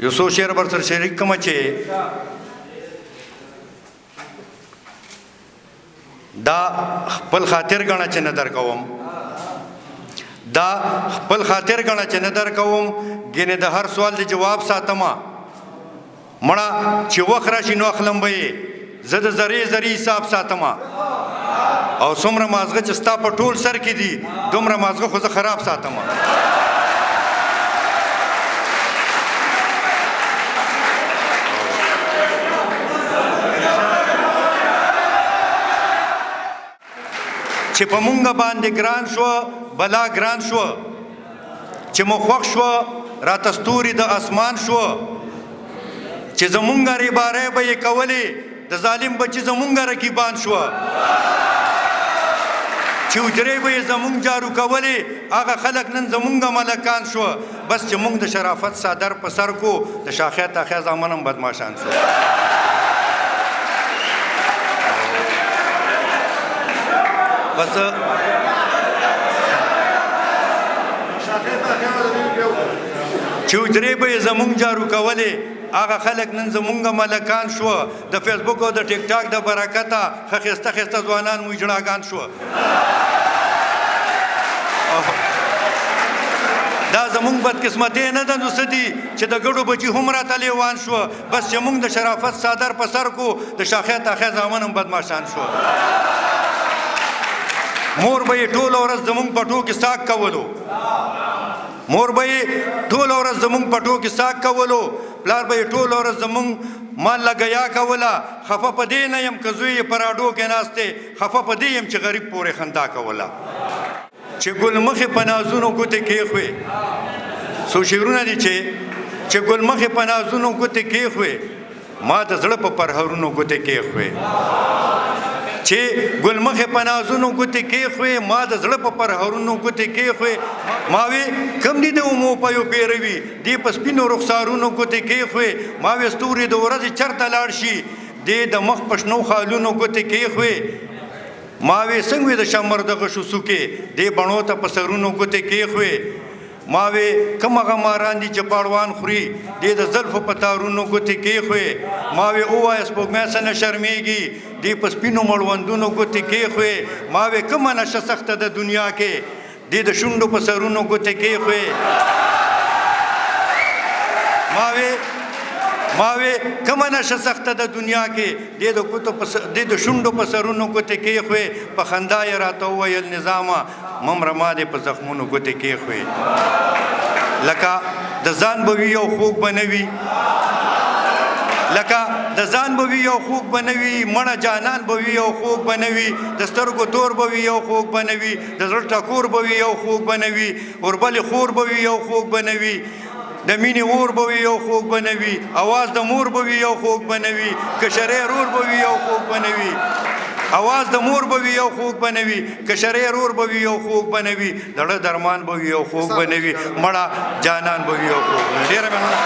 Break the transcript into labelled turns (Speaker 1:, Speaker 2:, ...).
Speaker 1: یو څو شعر بر سره شریک کوم چې دا خپل خاطر غاڼه چې نه درکوم دا خپل خاطر غاڼه چې نه درکوم ګینه د هر سوال د جواب ساتما مړه چې وخت راشي نو اخلم به زه د زری حساب ساتما او څومره مازغه چې ستا په ټول سر کې دي دومره مازغه خو زه خراب ساتما چې په مونږ باندې ګران شو بلا ګران شو چې مو خوښ شو راته ستوري د اسمان شو چې زمونږ ریبارې به یې کولې د ظالم بچي زمونږ رقیبان شو چې حجرې به یې زمونږ جارو کولې هغه خلک نن زمونږ ملکان شو بس چې مونږ د شرافت صادر په سر کو د شاخې تاخې زامن هم بدماشان شو بس چې حجرې به یې زمونږ جارو کولې هغه خلک نن زمونږ ملکان شو د فیسبوک او د ټیک ټاک د برکته ښه ښایسته ښایسته ځوانان مو اجړاګان شو دا زمونږ بدقسمتي نه ده نو څه دي چې د ګډو بچي هم راته لیوان شو بس چې مونږ د شرافت صادر په سر کو د شاخې تاخې زامن هم بدماشان شو مور به یې ټوله ورځ زمونږ په ټو کې ساک کولو مور به یې ټوله ورځ زمونږ په ټو کې ساک کولو پلار به یې ټوله ورځ زمونږ مال لګیا کوله خفه په دې نه یم که زوی یې په راډو کې ناستې خفه په دې یم چې غریب پورې خندا کوله چې ګل مخې په نازونو ګوتې کېښوې څو شعرونه دي چې ګل مخې په نازونو ګوتې کېښوې ما د زړه په پرهرونو ګوتې کېښوې چې ګل مخې په نازونو ګوتې کېښوې ما د زړه په پرهرونو ګوتې کېښوې ما وی کم دي د اومو پیو پیروي دې په سپینو رخسارونو ګوتې کېښوې ما وی ستوري د ورځې چرته لاړ شي دې د مخ په شنو خالونو ګوتې کېښوې ما وی څنګه وی د شمر دغه شو سوکې دې بڼو ته په سرونو ګوتې کېښوې ما وی کوم هغه ماران دي چې پاړوان خوري دې د زلفو په تارونو ګوتې کېښوې ما وی ووایه سپوږمۍ څه نه شرمېږي دې په سپینو مړوندونو ګوتې کېښوې ما وی کومه نشه سخته د دنیا کې دې د شونډو په سرونو ګوتې کېښوې ما وی کومه نشه سخته د دنیا کې دې د شونډو په سرونو ګوتې کېښوې په خندا یې راته وویل نظامه ممره ما دې په زخمونو ګوتې کېښوې لکه د ځان به وي یو خوږ به نه وي لکه د ځان به وي یو خوږ به نه وي مړه جانان به وي یو خوږ به نه وي د سترګو تور به وي یو خوږ به نه وي د زړه ټکور به وي یو خوږ به نه وي اوربلې خور به وي یو خوږ به نه وي د مینې اور به وي یو خوږ به نه وي اواز د مور به وي یو خوږ به نه وي کشرې رور به وي یو خوږ به نه وي اواز د مور به وي یو خوږ به نه وي کشرې رور به وي یو خوږ به نه وي دړه درمان به وي یو خوږ به نه وي مړه جانان به وي یو خوږ به نه وي ډېره مننه